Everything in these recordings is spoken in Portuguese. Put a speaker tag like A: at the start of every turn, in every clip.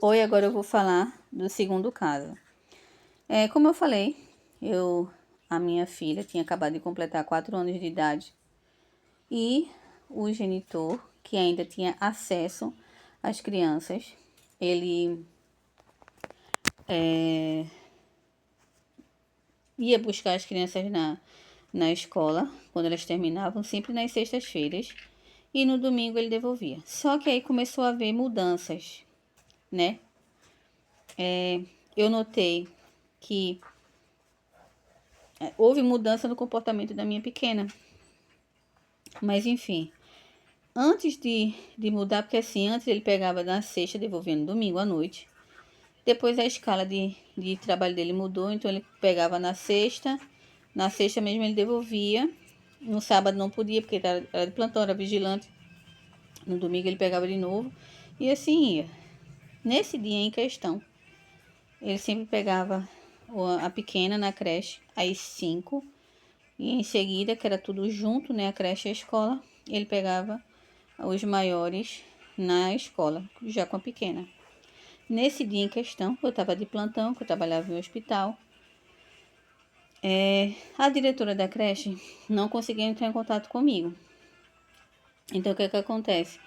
A: Oi, agora eu vou falar do segundo caso. Como eu falei, a minha filha tinha acabado de completar 4 anos de idade e o genitor, que ainda tinha acesso às crianças, ele ia buscar as crianças na escola, quando elas terminavam, sempre nas sextas-feiras, e no domingo ele devolvia. Só que aí começou a haver mudanças, né? Eu notei que houve mudança no comportamento da minha pequena. Mas enfim, antes de mudar, porque assim, antes ele pegava na sexta, devolvia no domingo à noite. Depois a escala de trabalho dele mudou, então ele pegava na sexta mesmo ele devolvia. No sábado não podia, porque era de plantão, era vigilante. No domingo ele pegava de novo. E assim ia. Nesse dia em questão, ele sempre pegava a pequena na creche às 5. E em seguida, que era tudo junto, né? A creche e a escola, ele pegava os maiores na escola, já com a pequena. Nesse dia em questão, eu estava de plantão, que eu trabalhava em um hospital. A diretora da creche não conseguia entrar em contato comigo. Então, o que acontece?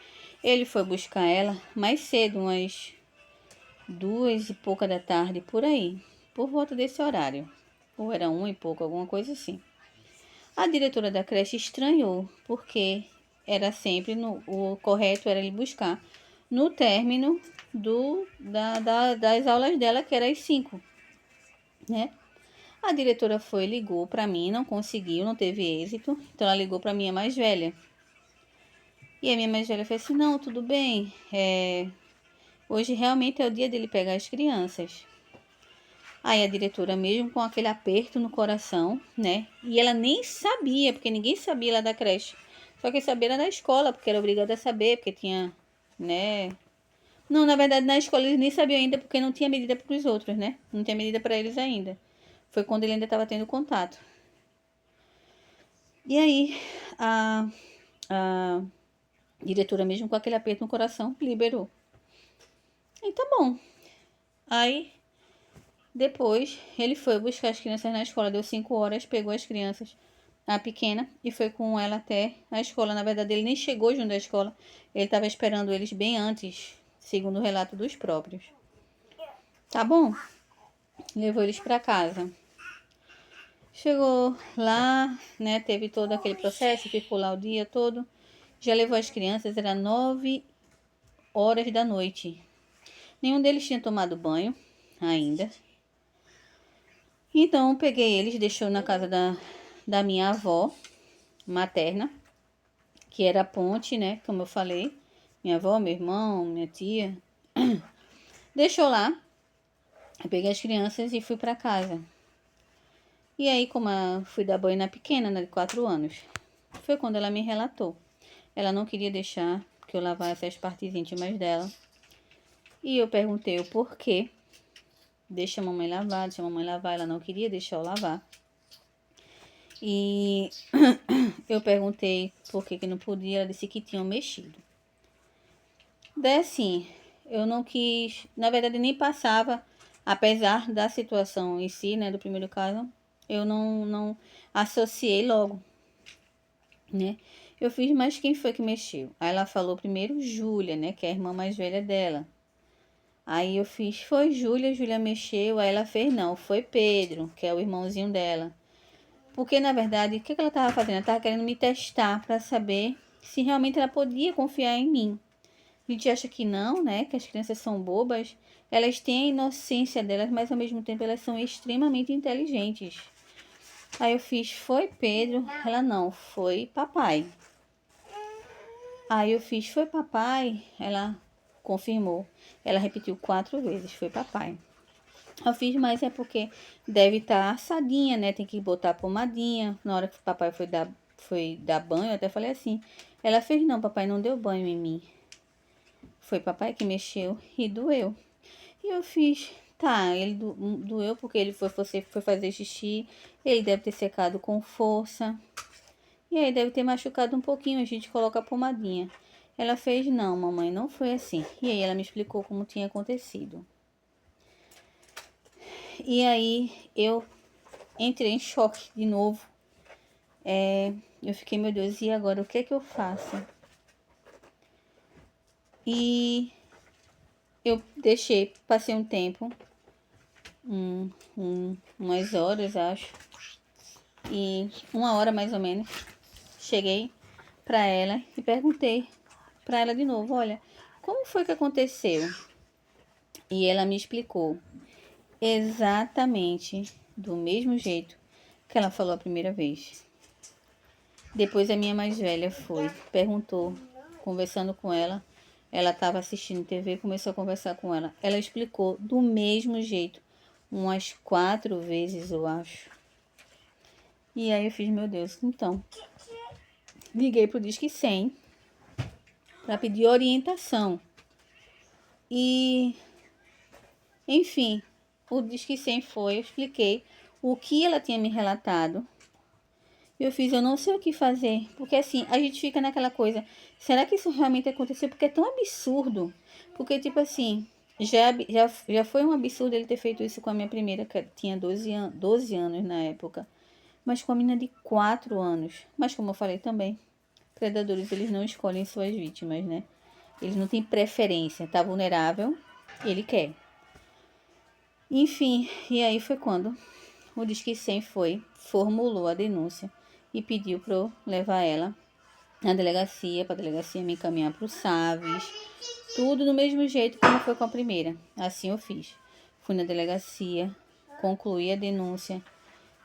A: Ele foi buscar ela mais cedo, umas 2 e pouca da tarde, por aí. Por volta desse horário. Ou era 1 e pouco, alguma coisa assim. A diretora da creche estranhou, porque era sempre o correto era ele buscar no término das aulas dela, que era às 5, né? A diretora ligou para mim, não conseguiu, não teve êxito, então ela ligou para minha mais velha. E a minha mais velha falou assim: não, tudo bem, hoje realmente é o dia dele pegar as crianças. Aí a diretora, mesmo com aquele aperto no coração, né? E ela nem sabia, porque ninguém sabia lá da creche. Só que sabia era da escola, porque era obrigada a saber, porque tinha, né? Não, na verdade, na escola eles nem sabiam ainda, porque não tinha medida para os outros, né? Não tinha medida para eles ainda. Foi quando ele ainda estava tendo contato. E aí, a diretora, mesmo com aquele aperto no coração, liberou. E tá bom. Aí, depois, ele foi buscar as crianças na escola, deu 5 horas, pegou as crianças, a pequena, e foi com ela até a escola. Na verdade, ele nem chegou junto à escola, ele estava esperando eles bem antes, segundo o relato dos próprios. Tá bom? Levou eles para casa. Chegou lá, né, teve todo aquele processo, ficou lá o dia todo. Já levou as crianças, era 9 horas da noite. Nenhum deles tinha tomado banho ainda. Então, peguei eles, deixou na casa da minha avó materna, que era a ponte, né? Como eu falei. Minha avó, meu irmão, minha tia. Deixou lá. Eu peguei as crianças e fui para casa. E aí, como eu fui dar banho na pequena, né, de 4 anos, foi quando ela me relatou. Ela não queria deixar que eu lavasse as partes íntimas dela. E eu perguntei o porquê. Deixa a mamãe lavar, deixa a mamãe lavar. Ela não queria deixar eu lavar. E eu perguntei por que não podia. Ela disse que tinham mexido. Daí assim, eu não quis, na verdade nem passava, apesar da situação em si, né, do primeiro caso, eu não associei logo, né? Eu fiz, mas quem foi que mexeu? Aí ela falou primeiro Júlia, né, que é a irmã mais velha dela. Aí eu fiz, foi Júlia, Júlia mexeu. Aí ela fez, não, foi Pedro, que é o irmãozinho dela. Porque, na verdade, o que ela estava fazendo? Ela estava querendo me testar para saber se realmente ela podia confiar em mim. A gente acha que não, né? Que as crianças são bobas. Elas têm a inocência delas, mas ao mesmo tempo elas são extremamente inteligentes. Aí eu fiz, foi Pedro? Ela não, foi papai. Aí eu fiz, foi papai? Ela confirmou. Ela repetiu 4 vezes, foi papai. Eu fiz, mas é porque deve estar assadinha, né? Tem que botar pomadinha. Na hora que o papai foi dar banho, eu até falei assim. Ela fez, não, papai não deu banho em mim. Foi papai que mexeu e doeu. E eu fiz, tá, ele doeu porque você foi fazer xixi, ele deve ter secado com força. E aí deve ter machucado um pouquinho, a gente coloca a pomadinha. Ela fez, não, mamãe, não foi assim. E aí ela me explicou como tinha acontecido. E aí eu entrei em choque de novo. Eu fiquei, meu Deus, e agora o que é que eu faço? E eu deixei, passei um tempo, umas horas, acho. E 1 hora mais ou menos, cheguei para ela e perguntei para ela de novo, olha, como foi que aconteceu? E ela me explicou exatamente do mesmo jeito que ela falou a primeira vez. Depois a minha mais velha foi, perguntou, conversando com ela. Ela estava assistindo TV, começou a conversar com ela. Ela explicou do mesmo jeito, umas 4 vezes, eu acho. E aí eu fiz, meu Deus, então. Liguei pro Disque 100 para pedir orientação. E, enfim, o Disque 100 foi, eu expliquei o que ela tinha me relatado. Eu fiz, eu não sei o que fazer. Porque assim, a gente fica naquela coisa, será que isso realmente aconteceu? Porque é tão absurdo. Porque, tipo assim, já foi um absurdo ele ter feito isso com a minha primeira, que tinha 12 anos na época. Mas com a menina de 4 anos. Mas como eu falei também, predadores, eles não escolhem suas vítimas, né? Eles não têm preferência. Tá vulnerável, ele quer. Enfim, e aí foi quando o Disque 100 foi, formulou a denúncia e pediu para eu levar ela na delegacia, para a delegacia me encaminhar para o SAVES. Tudo do mesmo jeito como foi com a primeira. Assim eu fiz. Fui na delegacia, concluí a denúncia.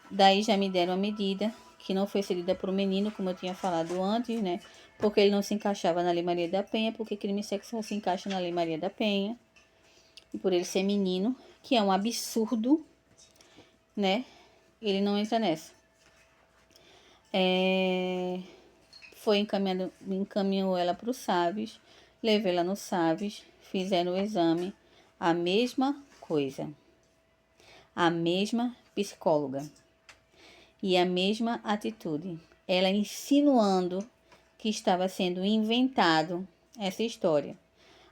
A: Daí já me deram a medida, que não foi cedida por um menino, como eu tinha falado antes, né? Porque ele não se encaixava na Lei Maria da Penha, porque crime sexual se encaixa na Lei Maria da Penha. E por ele ser menino, que é um absurdo, né? Ele não entra nessa. Encaminhou ela para o SAVES, levei ela no SAVES, fizeram o exame, a mesma coisa, a mesma psicóloga e a mesma atitude, ela insinuando que estava sendo inventado essa história.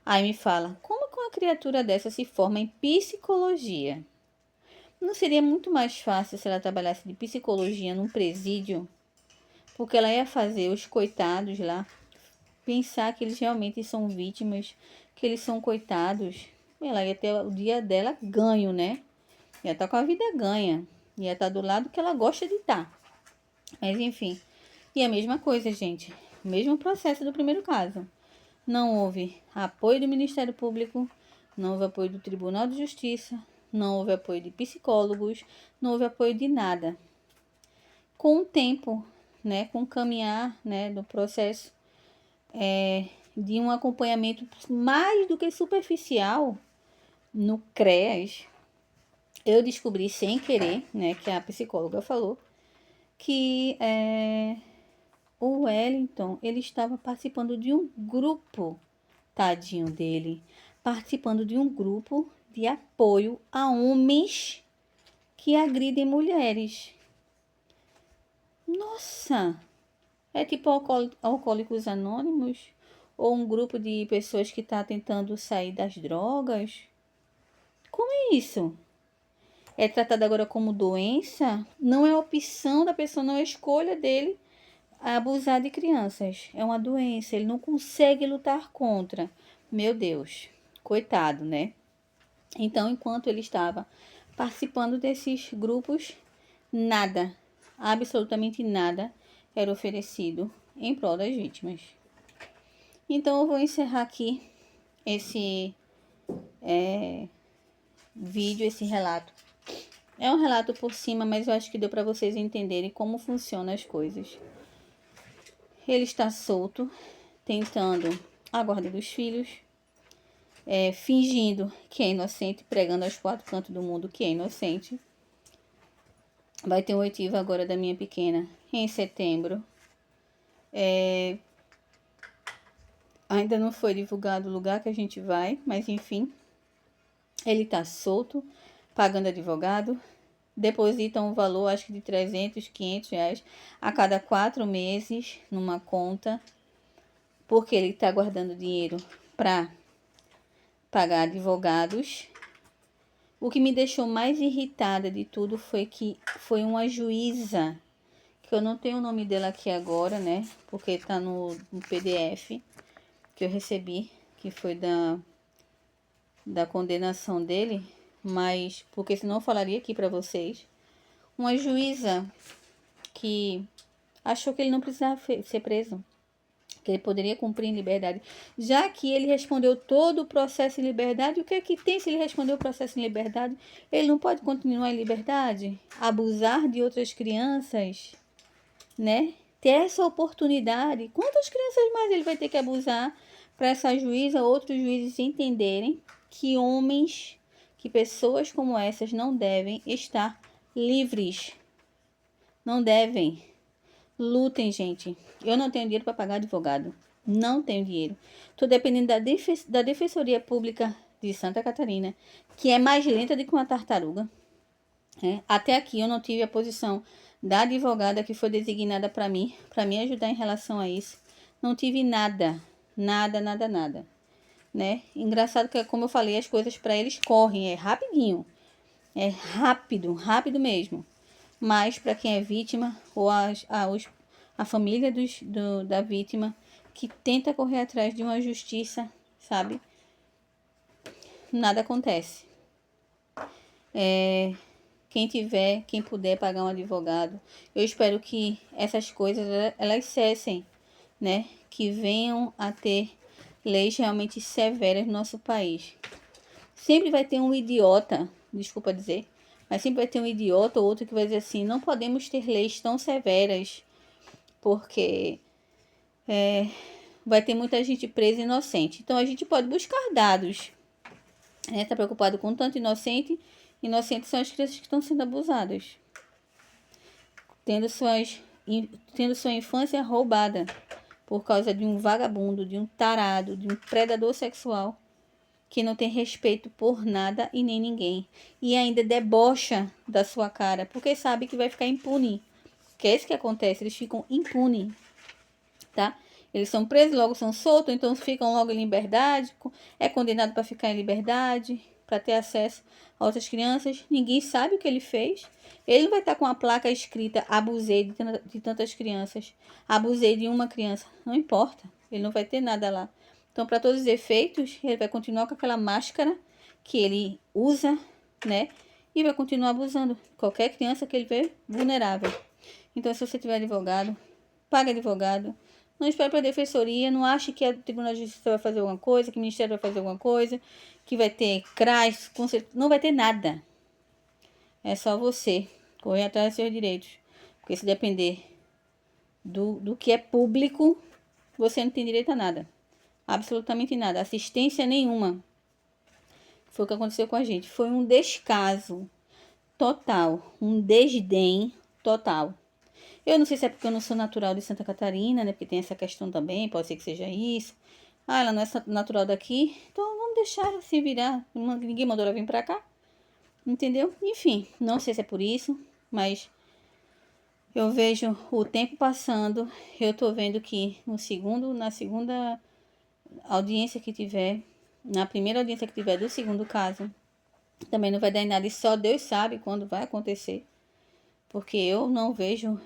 A: Aí me fala, como que uma criatura dessa se forma em psicologia? Não seria muito mais fácil se ela trabalhasse de psicologia num presídio? Porque ela ia fazer os coitados lá pensar que eles realmente são vítimas, que eles são coitados. Ela ia ter o dia dela ganho, né? Ia estar com a vida ganha. Ia estar do lado que ela gosta de estar. Mas enfim. E a mesma coisa, gente. O mesmo processo do primeiro caso. Não houve apoio do Ministério Público, não houve apoio do Tribunal de Justiça, não houve apoio de psicólogos, não houve apoio de nada. Com o tempo, né, com o caminhar, né, do processo, de um acompanhamento mais do que superficial no CREAS, eu descobri sem querer, né, que a psicóloga falou, que o Wellington, ele estava participando de um grupo, tadinho dele, participando de um grupo de apoio a homens que agridem mulheres. Nossa! É tipo Alcoólicos Anônimos? Ou um grupo de pessoas que está tentando sair das drogas? Como é isso? É tratado agora como doença? Não é opção da pessoa, não é escolha dele abusar de crianças. É uma doença, ele não consegue lutar contra. Meu Deus, coitado, né? Então, enquanto ele estava participando desses grupos, nada, absolutamente nada, era oferecido em prol das vítimas. Então, eu vou encerrar aqui esse vídeo, esse relato. É um relato por cima, mas eu acho que deu para vocês entenderem como funcionam as coisas. Ele está solto, tentando a guarda dos filhos, fingindo que é inocente, pregando aos 4 cantos do mundo que é inocente. Vai ter um oitivo agora da minha pequena em setembro. Ainda não foi divulgado o lugar que a gente vai, mas enfim. Ele tá solto, pagando advogado. Depositam um valor, acho que de 300, 500 reais a cada 4 meses numa conta porque ele está guardando dinheiro para pagar advogados. O que me deixou mais irritada de tudo foi que foi uma juíza, que eu não tenho o nome dela aqui agora, né? Porque está no PDF que eu recebi, que foi da condenação dele, mas porque senão eu falaria aqui para vocês. Uma juíza que achou que ele não precisava ser preso, que ele poderia cumprir em liberdade, já que ele respondeu todo o processo em liberdade. O que é que tem se ele respondeu o processo em liberdade? Ele não pode continuar em liberdade? Abusar de outras crianças, né? Ter essa oportunidade. Quantas crianças mais ele vai ter que abusar para essa juíza, outros juízes entenderem que homens, que pessoas como essas não devem estar livres? Não devem. Lutem, gente. Eu não tenho dinheiro para pagar advogado. Não tenho dinheiro. Estou dependendo da Defensoria Pública de Santa Catarina, que é mais lenta do que uma tartaruga. Até aqui eu não tive a posição da advogada que foi designada para mim ajudar em relação a isso. Não tive nada, nada, né? Engraçado que, como eu falei, as coisas para eles correm, é rapidinho. É rápido mesmo. Mas para quem é vítima ou a família da vítima que tenta correr atrás de uma justiça, sabe? Nada acontece. Quem puder pagar um advogado, eu espero que essas coisas elas cessem, né? Que venham a ter leis realmente severas no nosso país. Sempre vai ter um idiota, desculpa dizer, mas sempre vai ter um idiota ou outro que vai dizer assim: não podemos ter leis tão severas, porque vai ter muita gente presa inocente. Então a gente pode buscar dados. Tá preocupado com tanto inocente? Inocentes são as crianças que estão sendo abusadas, tendo sua infância roubada por causa de um vagabundo, de um tarado, de um predador sexual que não tem respeito por nada e nem ninguém, e ainda debocha da sua cara, porque sabe que vai ficar impune. Que é isso que acontece, eles ficam impunes, tá? Eles são presos, logo são soltos, então ficam logo em liberdade, é condenado para ficar em liberdade, para ter acesso a outras crianças. Ninguém sabe o que ele fez. Ele não vai estar com a placa escrita: abusei de tantas crianças, abusei de uma criança. Não importa, ele não vai ter nada lá. Então, para todos os efeitos, ele vai continuar com aquela máscara que ele usa, né? E vai continuar abusando qualquer criança que ele vê vulnerável. Então, se você tiver advogado, pague advogado. Não espere para a defensoria, não ache que a Tribunal de Justiça vai fazer alguma coisa, que o Ministério vai fazer alguma coisa, que vai ter CRAS, não vai ter nada. É só você correr atrás dos seus direitos. Porque se depender do que é público, você não tem direito a nada. Absolutamente nada. Assistência nenhuma. Foi o que aconteceu com a gente. Foi um descaso total. Um desdém total. Eu não sei se é porque eu não sou natural de Santa Catarina, né? Porque tem essa questão também, pode ser que seja isso. Ela não é natural daqui, então vamos deixar ela se virar. Ninguém mandou ela vir pra cá, entendeu? Enfim, não sei se é por isso, mas eu vejo o tempo passando. Eu tô vendo que na segunda audiência que tiver, na primeira audiência que tiver do segundo caso, também não vai dar em nada. E só Deus sabe quando vai acontecer. Porque eu não vejo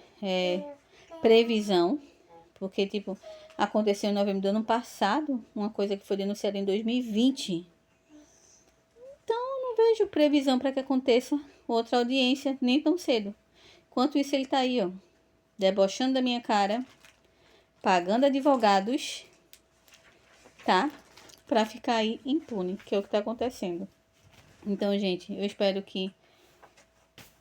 A: previsão. Porque, tipo, aconteceu em novembro do ano passado, uma coisa que foi denunciada em 2020. Então, eu não vejo previsão para que aconteça outra audiência, nem tão cedo. Enquanto isso, ele tá aí, ó, debochando da minha cara, pagando advogados, tá? Pra ficar aí impune, que é o que tá acontecendo. Então, gente, eu espero que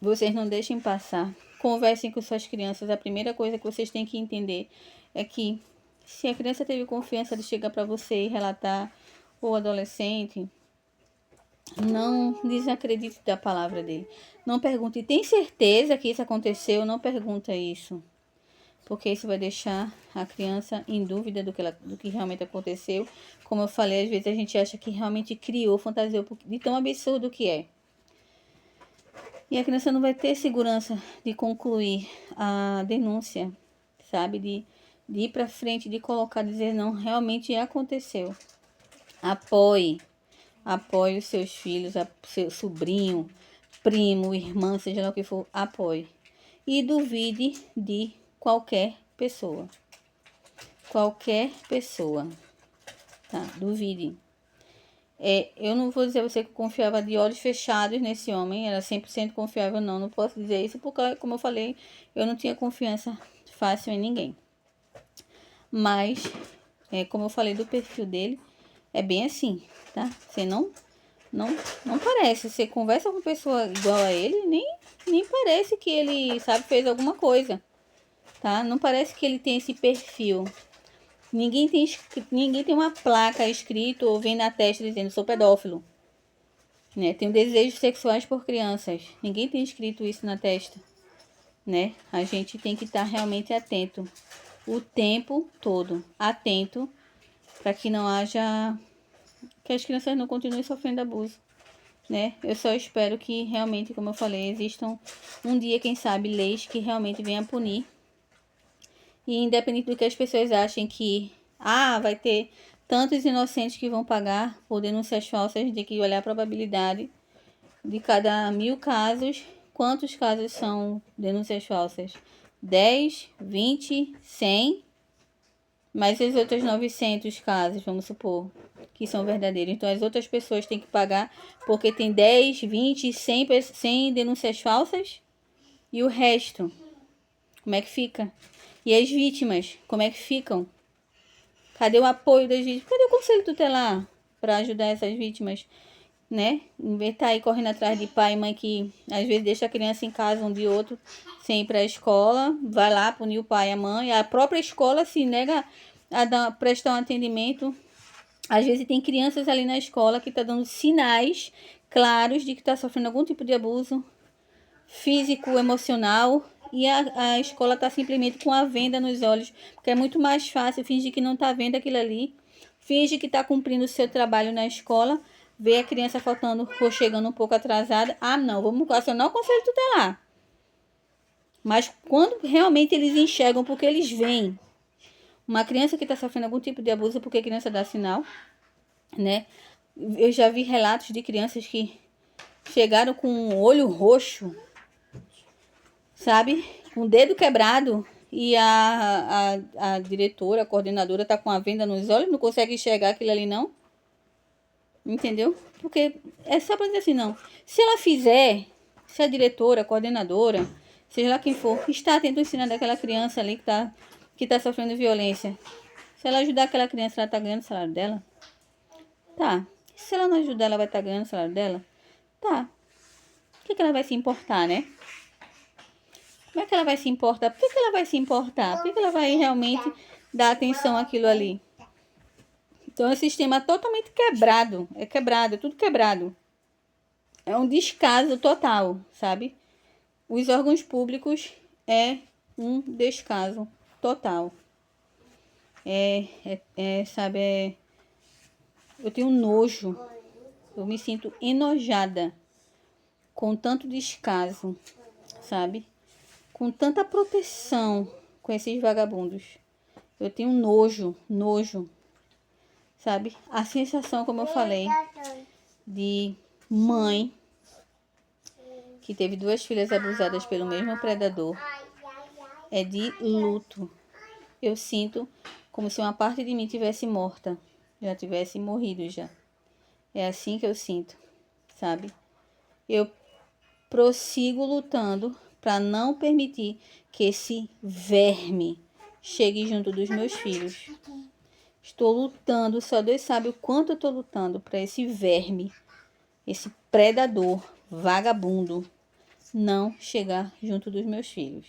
A: vocês não deixem passar. Conversem com suas crianças. A primeira coisa que vocês têm que entender é que se a criança teve confiança de chegar para você e relatar, ou adolescente, não desacredite da palavra dele. Não pergunte: tem certeza que isso aconteceu? Não pergunta isso. Porque isso vai deixar a criança em dúvida do que realmente aconteceu. Como eu falei, às vezes a gente acha que realmente criou, fantasiou de tão absurdo que é. E a criança não vai ter segurança de concluir a denúncia, sabe? de ir para frente, de colocar, dizer não, realmente aconteceu. Apoie os seus filhos, seu sobrinho, primo, irmã, seja lá o que for, apoie. E duvide de qualquer pessoa. Qualquer pessoa, tá? Duvide. Eu não vou dizer a você que eu confiava de olhos fechados nesse homem, era 100% confiável, não posso dizer isso, porque, como eu falei, eu não tinha confiança fácil em ninguém. Mas, como eu falei do perfil dele, é bem assim, tá? Você não parece, você conversa com uma pessoa igual a ele, nem parece que ele, sabe, fez alguma coisa, tá? Não parece que ele tem esse perfil. Ninguém tem uma placa escrito ou vem na testa dizendo sou pedófilo, né? Tenho desejos sexuais por crianças. Ninguém tem escrito isso na testa, né? A gente tem que estar realmente atento o tempo todo, atento para que não haja, que as crianças não continuem sofrendo abuso, né? Eu só espero que realmente, como eu falei, existam um dia, quem sabe, leis que realmente venham punir. E independente do que as pessoas achem que vai ter tantos inocentes que vão pagar por denúncias falsas, tem que olhar a probabilidade de cada 1000 casos, quantos casos são denúncias falsas? 10, 20, 100, mas as outras 900 casos, vamos supor, que são verdadeiros. Então as outras pessoas têm que pagar porque tem 10, 20, 100 denúncias falsas e o resto, como é que fica? E as vítimas, como é que ficam? Cadê o apoio das vítimas? Cadê o conselho tutelar para ajudar essas vítimas, né? Em vez de estar aí correndo atrás de pai e mãe que às vezes deixa a criança em casa um de outro sem ir para a escola, vai lá punir o pai e a mãe, a própria escola se nega a prestar um atendimento. Às vezes tem crianças ali na escola que tá dando sinais claros de que está sofrendo algum tipo de abuso físico, emocional, e a escola está simplesmente com a venda nos olhos, porque é muito mais fácil fingir que não está vendo aquilo ali, finge que está cumprindo o seu trabalho na escola, vê a criança faltando ou chegando um pouco atrasada, não, vamos acionar o conselho tutelar. Mas quando realmente eles enxergam, porque eles veem uma criança que está sofrendo algum tipo de abuso, porque a criança dá sinal, né? Eu já vi relatos de crianças que chegaram com um olho roxo, sabe? Com o dedo quebrado, e a diretora, a coordenadora tá com a venda nos olhos, não consegue enxergar aquilo ali não. Entendeu? Porque é só pra dizer assim, não. Se ela fizer, se a diretora, a coordenadora, seja lá quem for, está atento ensinando aquela criança ali que tá sofrendo violência. Se ela ajudar aquela criança, ela tá ganhando o salário dela? Tá. Se ela não ajudar, ela vai estar ganhando o salário dela? Tá. Por que ela vai se importar, né? Como é que ela vai se importar? Por que ela vai se importar? Por que ela vai realmente dar atenção àquilo ali? Então é um sistema totalmente quebrado. É quebrado, é tudo quebrado. É um descaso total, sabe? Os órgãos públicos é um descaso total. Sabe, eu tenho nojo. Eu me sinto enojada com tanto descaso, sabe? Com tanta proteção com esses vagabundos. Eu tenho nojo, sabe? A sensação, como eu falei, de mãe que teve 2 filhas abusadas pelo mesmo predador, é de luto. Eu sinto como se uma parte de mim tivesse morta, já tivesse morrido já. É assim que eu sinto, sabe? Eu prossigo lutando para não permitir que esse verme chegue junto dos meus filhos. Estou lutando, só Deus sabe o quanto eu estou lutando para esse verme, esse predador, vagabundo, não chegar junto dos meus filhos.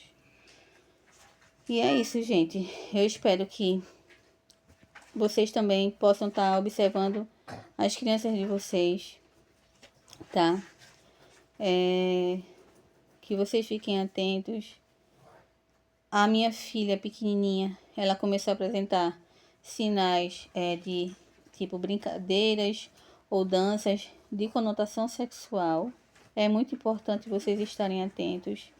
A: E é isso, gente. Eu espero que vocês também possam estar observando as crianças de vocês, tá? Que vocês fiquem atentos. A minha filha pequenininha, ela começou a apresentar sinais de tipo brincadeiras ou danças de conotação sexual. É muito importante vocês estarem atentos.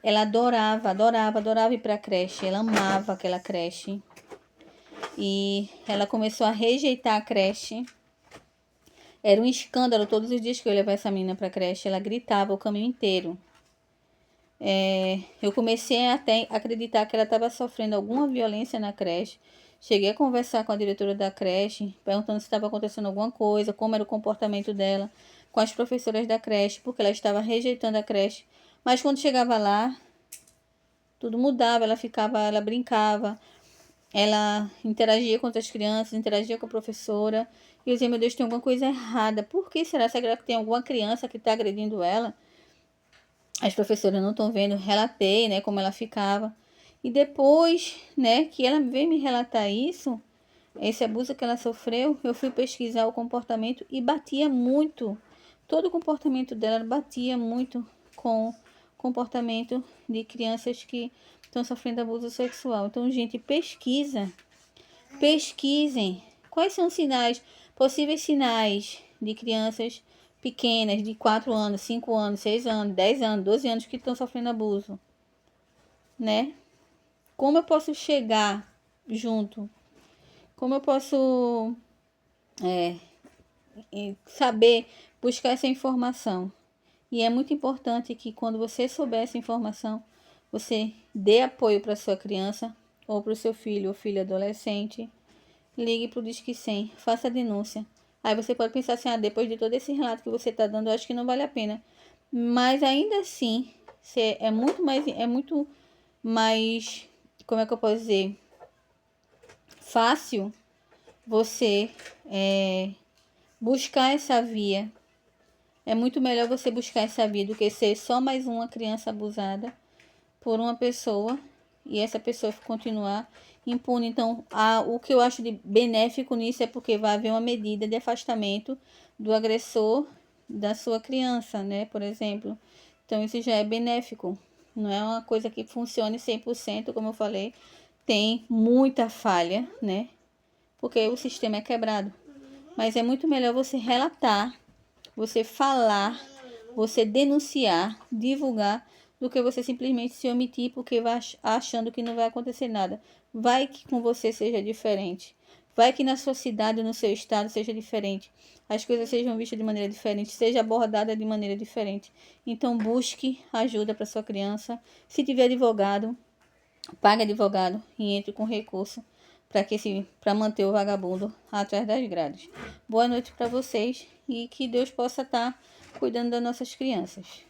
A: Ela adorava ir para a creche. Ela amava aquela creche. E ela começou a rejeitar a creche. Era um escândalo todos os dias que eu levava essa menina para a creche. Ela gritava o caminho inteiro. Eu comecei até a acreditar que ela estava sofrendo alguma violência na creche. Cheguei a conversar com a diretora da creche, perguntando se estava acontecendo alguma coisa, como era o comportamento dela com as professoras da creche, porque ela estava rejeitando a creche. Mas quando chegava lá, tudo mudava, ela brincava, ela interagia com outras crianças, interagia com a professora. E eu dizia, meu Deus, tem alguma coisa errada. Por que será? Será que tem alguma criança que está agredindo ela? As professoras não estão vendo, relatei, né, como ela ficava. E depois, né, que ela veio me relatar isso, esse abuso que ela sofreu, eu fui pesquisar o comportamento e batia muito. Todo o comportamento dela batia muito com o comportamento de crianças que estão sofrendo abuso sexual. Então, gente, pesquisem. Quais são os sinais, possíveis sinais de crianças pequenas de 4 anos, 5 anos, 6 anos, 10 anos, 12 anos que estão sofrendo abuso, né? Como eu posso chegar junto? Como eu posso saber buscar essa informação? E é muito importante que quando você souber essa informação, você dê apoio para sua criança ou para o seu filho ou filho adolescente. Ligue para o Disque 100, faça a denúncia. Aí você pode pensar assim, depois de todo esse relato que você está dando, eu acho que não vale a pena. Mas ainda assim, é muito mais, como é que eu posso dizer, fácil você buscar essa via. É muito melhor você buscar essa via do que ser só mais uma criança abusada por uma pessoa e essa pessoa continuar impune. Então, o que eu acho de benéfico nisso é porque vai haver uma medida de afastamento do agressor da sua criança, né? Por exemplo. Então, isso já é benéfico. Não é uma coisa que funcione 100%, como eu falei. Tem muita falha, né? Porque o sistema é quebrado. Mas é muito melhor você relatar, você falar, você denunciar, divulgar, do que você simplesmente se omitir porque vai achando que não vai acontecer nada. Vai que com você seja diferente. Vai que na sua cidade ou no seu estado seja diferente. As coisas sejam vistas de maneira diferente, seja abordada de maneira diferente. Então busque ajuda para sua criança. Se tiver advogado, pague advogado e entre com recurso para manter o vagabundo atrás das grades. Boa noite para vocês e que Deus possa estar cuidando das nossas crianças.